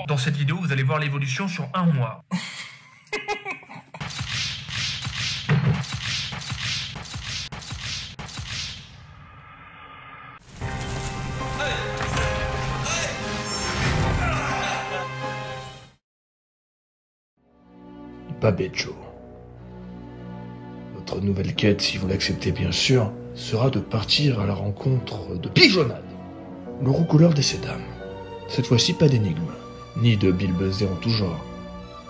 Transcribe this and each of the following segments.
Dans cette vidéo, vous allez voir l'évolution sur un mois. Babetjo. Votre nouvelle quête, si vous l'acceptez bien sûr, sera de partir à la rencontre de Pigeonnade, le roucouleur des Sédames. Cette fois-ci, pas d'énigme, ni de bilbezés en tout genre.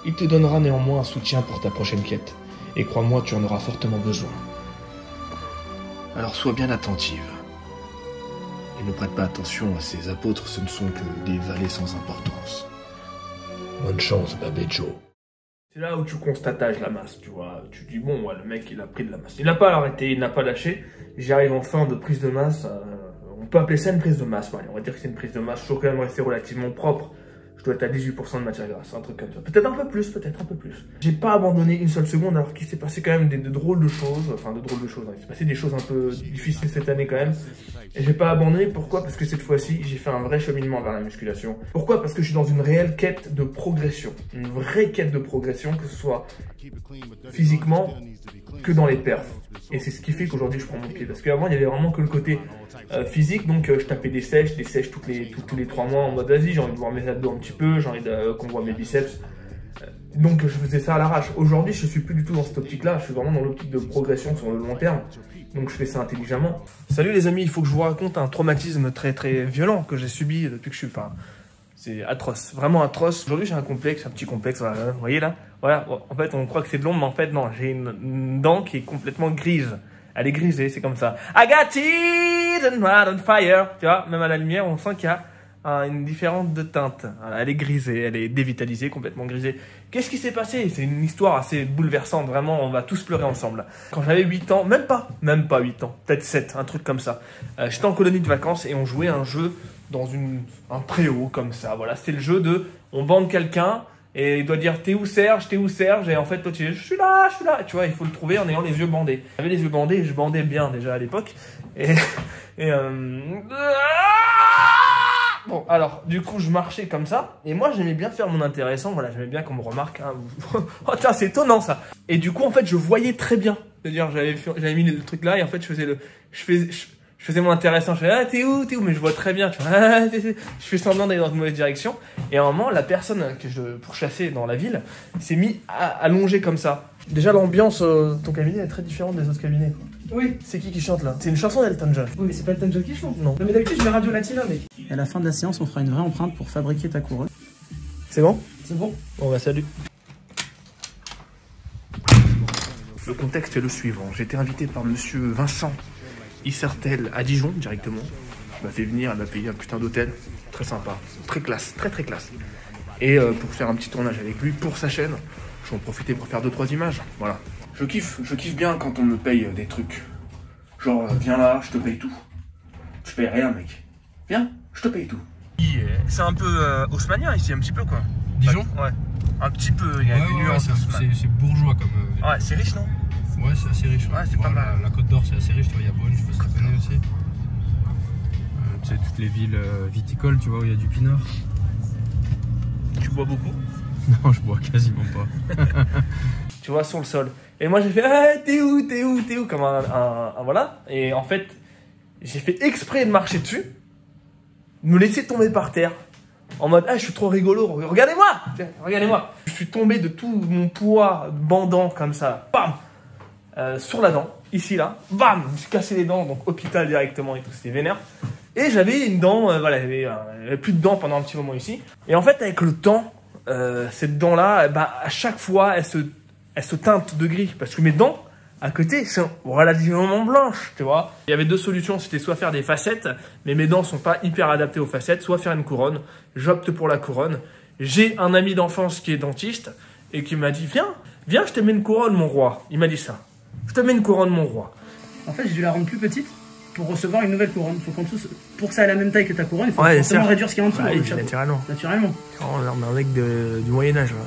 Il te donnera néanmoins un soutien pour ta prochaine quête, et crois-moi, tu en auras fortement besoin. Alors sois bien attentive. Et ne prête pas attention à ces apôtres, ce ne sont que des valets sans importance. Bonne chance, Babetjo. C'est là où tu constatage la masse, tu vois. Tu dis, bon, ouais, le mec, il a pris de la masse. Il n'a pas arrêté, il n'a pas lâché. J'arrive en fin de prise de masse. On peut appeler ça une prise de masse. Bon, allez, on va dire que c'est une prise de masse. Je suis quand même resté relativement propre. Je dois être à 18% de matière grasse, un truc comme ça. Peut-être un peu plus, peut-être un peu plus. J'ai pas abandonné une seule seconde alors qu'il s'est passé quand même de drôles de choses. Enfin, de drôles de choses. Hein. Il s'est passé des choses un peu difficiles cette année quand même. Et j'ai pas abandonné. Pourquoi? Parce que cette fois-ci, j'ai fait un vrai cheminement vers la musculation. Pourquoi? Parce que je suis dans une réelle quête de progression. Une vraie quête de progression, que ce soit physiquement que dans les perfs. Et c'est ce qui fait qu'aujourd'hui je prends mon pied. Parce qu'avant, il y avait vraiment que le côté physique. Donc je tapais des sèches tous les 3 mois en mode vas-y, j'ai envie de voir mes abdos un petit peu, j'ai envie qu'on voit mes biceps. Donc je faisais ça à l'arrache. Aujourd'hui, je suis plus du tout dans cette optique-là. Je suis vraiment dans l'optique de progression sur le long terme. Donc je fais ça intelligemment. Salut les amis, il faut que je vous raconte un traumatisme très très violent que j'ai subi depuis que je suis... Enfin, c'est atroce, vraiment atroce. Aujourd'hui, j'ai un complexe, un petit complexe, voilà, vous voyez là? Voilà, en fait, on croit que c'est de l'ombre, mais en fait, non, j'ai une dent qui est complètement grise. Elle est grisée, c'est comme ça. I got it and not on fire. Tu vois, même à la lumière, on sent qu'il y a une différence de teinte. Voilà, elle est grisée, elle est dévitalisée, complètement grisée. Qu'est-ce qui s'est passé? C'est une histoire assez bouleversante, vraiment, on va tous pleurer ensemble. Quand j'avais 8 ans, même pas 8 ans, peut-être 7, un truc comme ça. J'étais en colonie de vacances et on jouait un jeu dans un préau comme ça. Voilà, c'était le jeu de on bande quelqu'un et il doit dire t'es où Serge, et en fait toi tu dis je suis là, et tu vois, il faut le trouver en ayant les yeux bandés. J'avais les yeux bandés et je bandais bien déjà à l'époque bon, alors du coup je marchais comme ça et moi j'aimais bien faire mon intéressant, voilà, j'aimais bien qu'on me remarque hein. Oh tiens, c'est étonnant ça. Et du coup en fait je voyais très bien, c'est-à-dire j'avais mis le truc là et en fait je faisais mon intéressant, je faisais ah t'es où, mais je vois très bien, tu vois, ah, je fais semblant d'aller dans une mauvaise direction. Et à un moment, la personne que je pourchassais dans la ville s'est mis à longer comme ça. Déjà l'ambiance, ton cabinet est très différente des autres cabinets. Oui. C'est qui chante là? C'est une chanson d'Elton John. Oui, mais c'est pas Elton John qui chante. Non. Mais d'habitude, je mets Radio Latina, mec. Et à la fin de la séance, on fera une vraie empreinte pour fabriquer ta couronne. C'est bon? C'est bon. Bon bah salut. Le contexte est le suivant. J'ai été invité par monsieur Vincent Issertel à Dijon directement. Il m'a fait venir, elle m'a payé un putain d'hôtel. Très sympa, très classe, très très classe. Et pour faire un petit tournage avec lui pour sa chaîne, je vais en profiter pour faire 2-3 images. Voilà. Je kiffe bien quand on me paye des trucs. Genre, viens là, je te paye tout. Tu payes rien, mec. Viens, je te paye tout. C'est un peu haussmannien ici, un petit peu quoi. Dijon? Ouais. Un petit peu, il y a des nuances. C'est bourgeois comme. Ouais, c'est riche, non? Ouais, c'est assez riche. Ouais, c'est pas mal. La Côte d'Or, c'est assez riche. Tu vois, il y a Beaune, je sais pas si tu connais aussi. Tu sais, toutes les villes viticoles, tu vois, où il y a du pinard. Tu bois beaucoup? Non, je bois quasiment pas. Tu vois, sur le sol. Et moi, j'ai fait ah, t'es où comme un voilà. Et en fait, j'ai fait exprès de marcher dessus, me laisser tomber par terre. En mode, ah, je suis trop rigolo, regardez-moi. Je suis tombé de tout mon poids bandant comme ça, bam, sur la dent, ici, là, bam, je me suis cassé les dents, donc hôpital directement et tout, c'était vénère. Et j'avais une dent, voilà, il y avait plus de dents pendant un petit moment ici. Et en fait, avec le temps, cette dent-là, bah, à chaque fois, elle se teinte de gris, parce que mes dents, à côté, sont relativement blanches, tu vois. Il y avait 2 solutions, c'était soit faire des facettes, mais mes dents sont pas hyper adaptées aux facettes, soit faire une couronne. J'opte pour la couronne. J'ai un ami d'enfance qui est dentiste et qui m'a dit viens, je te mets une couronne, mon roi. Il m'a dit ça. Je te mets une couronne, mon roi. En fait, j'ai dû la rendre plus petite pour recevoir une nouvelle couronne. Faut qu'en dessous, pour que ça ait la même taille que ta couronne, il faut forcément réduire ce qu'il y a en dessous. Ouais, naturellement. On est un mec du Moyen-Âge. Ouais.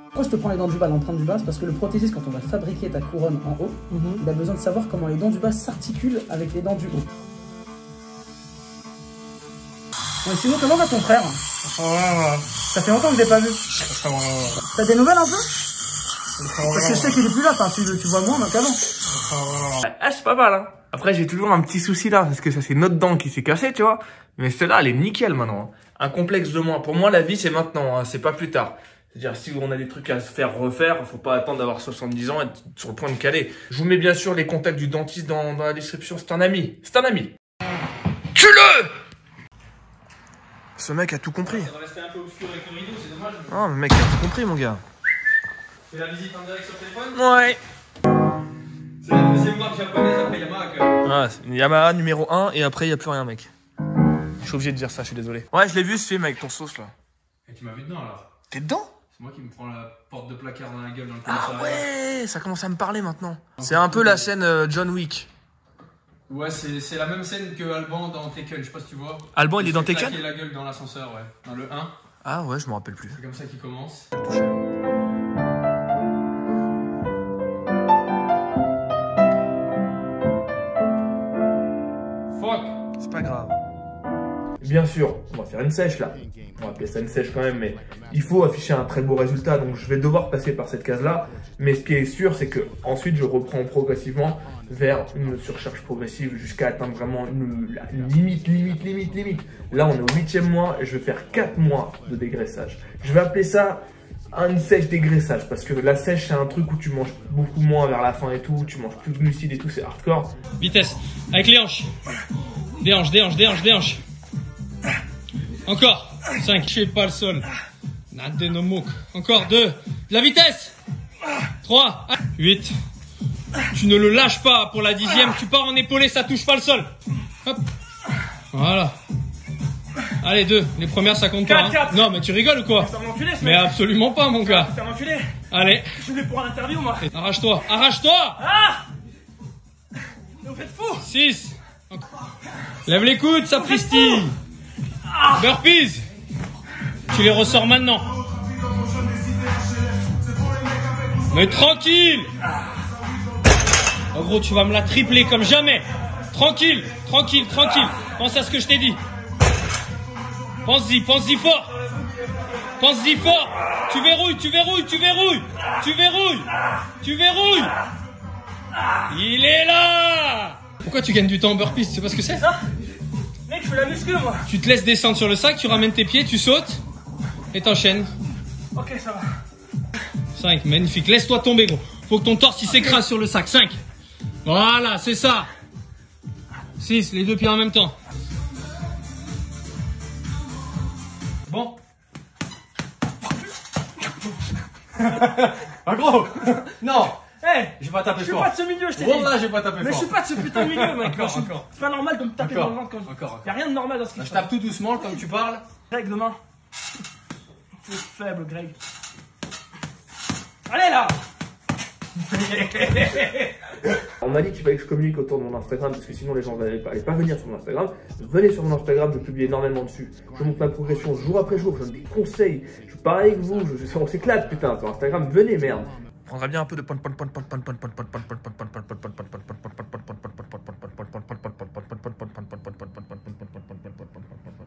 Pourquoi je te prends les dents du bas, l'empreinte du bas? C'est parce que le prothésiste, quand on va fabriquer ta couronne en haut, il a besoin de savoir comment les dents du bas s'articulent avec les dents du haut. Ouais, sinon, comment va ton frère? Ça fait longtemps que je l'ai pas vu. T'as des nouvelles un peu? Parce que je sais qu'il est plus là, enfin, tu vois moins qu'avant. Ah, c'est pas mal, hein. Après, j'ai toujours un petit souci là, parce que ça, c'est notre dent qui s'est cassée, tu vois. Mais celle-là, elle est nickel maintenant. Un complexe de moins. Pour moi, la vie, c'est maintenant, hein. C'est pas plus tard. C'est-à-dire, si on a des trucs à se faire refaire, faut pas attendre d'avoir 70 ans et être sur le point de caler. Je vous mets bien sûr les contacts du dentiste dans la description. C'est un ami. C'est un ami. Tue-le! Ce mec a tout compris. Ça va rester un peu obscur avec le rideau, c'est dommage. Oh, le mec a tout compris, mon gars. C'est la visite en direct sur téléphone? Ouais. C'est la deuxième marque japonaise après Yamaha que... Ah, c'est Yamaha numéro 1 et après, il n'y a plus rien, mec. Je suis obligé de dire ça, je suis désolé. Ouais, je l'ai vu ce film avec ton sauce, là. Et tu m'as vu dedans, alors? T'es dedans? C'est moi qui me prends la porte de placard dans la gueule dans le Ah commissariat. ouais, ça commence à me parler maintenant. C'est un peu la scène John Wick. Ouais, c'est la même scène que Alban dans Taken, je sais pas si tu vois. Alban, il est dans s'est Taken? claqué la gueule dans l'ascenseur, ouais. Dans le 1. Ah ouais, je me rappelle plus. C'est comme ça qu'il commence. Fuck! C'est pas grave. Bien sûr, on va faire une sèche là. On va appeler ça une sèche quand même, mais il faut afficher un très beau résultat. Donc je vais devoir passer par cette case-là. Mais ce qui est sûr, c'est que ensuite je reprends progressivement vers une surcharge progressive jusqu'à atteindre vraiment une limite. Là, on est au 8e mois et je vais faire 4 mois de dégraissage. Je vais appeler ça une sèche dégraissage parce que la sèche, c'est un truc où tu manges beaucoup moins vers la fin et tout. Tu manges plus de glucides et tout, c'est hardcore. Vitesse, avec les hanches. Des hanches. Encore. 5, je sais pas le sol. Nadenomok. Encore 2. De la vitesse. 3. 8. Tu ne le lâches pas pour la 10e. Tu pars en épaulé, ça touche pas le sol. Hop. Voilà. Allez, 2. Les premières, ça compte pas. Hein. Non, mais tu rigoles ou quoi? Mais absolument pas, mon gars. T'es un enculé. Allez. Je voulais pour l'interview, moi. Arrache-toi. Arrache-toi. Ah! Vous faites fou! 6. Lève les coudes, sapristi. Burpees. Tu les ressors maintenant. Mais tranquille. En gros, tu vas me la tripler comme jamais. Tranquille. Pense à ce que je t'ai dit. Pense-y fort. Tu verrouilles. Il est là. Pourquoi tu gagnes du temps en burpees? Tu sais pas ce que c'est? Ça? Mec, je fais la muscu, moi. Tu te laisses descendre sur le sac, tu ramènes tes pieds, tu sautes et t'enchaînes. Ok, ça va. 5, magnifique. Laisse-toi tomber, gros. Faut que ton torse il s'écrase sur le sac. 5. Voilà, c'est ça. 6, les deux pieds en même temps. Bon. Ah, gros! Non. Hey! J'ai pas tapé Je suis fort. pas de ce milieu, je t'ai dit! Wallah, j'ai pas tapé Mais je fort. suis pas de ce putain de milieu, mec! Encore. C'est pas normal de me taper dans le ventre quand je... Encore. Y'a rien de normal dans ce qui se Je passe. tape tout doucement comme tu parles. Greg, demain. Tu es faible, Greg. Allez, là! On m'a dit qu'il fallait que je communique autour de mon Instagram parce que sinon les gens n'allaient pas venir sur mon Instagram. Venez sur mon Instagram, je publie énormément dessus. Je montre ma progression jour après jour, je donne des conseils. Je parle avec vous, on s'éclate putain sur Instagram. Venez merde. On prendra bien un peu de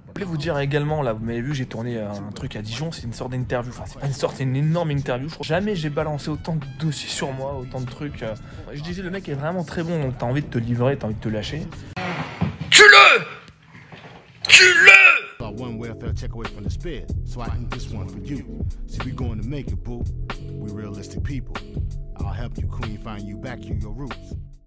Je voulais vous dire également, là, vous m'avez vu, j'ai tourné un truc à Dijon, c'est une sorte d'interview, enfin c'est pas une sorte, c'est une énorme interview, je crois. Jamais j'ai balancé autant de dossiers sur moi, autant de trucs. Je disais, le mec est vraiment très bon, donc t'as envie de te livrer, t'as envie de te lâcher. Tue-le! One welfare check away from the spare, so I can this one for you. See, we going to make it, boo. We realistic people. I'll help you, queen, find you back in your roots.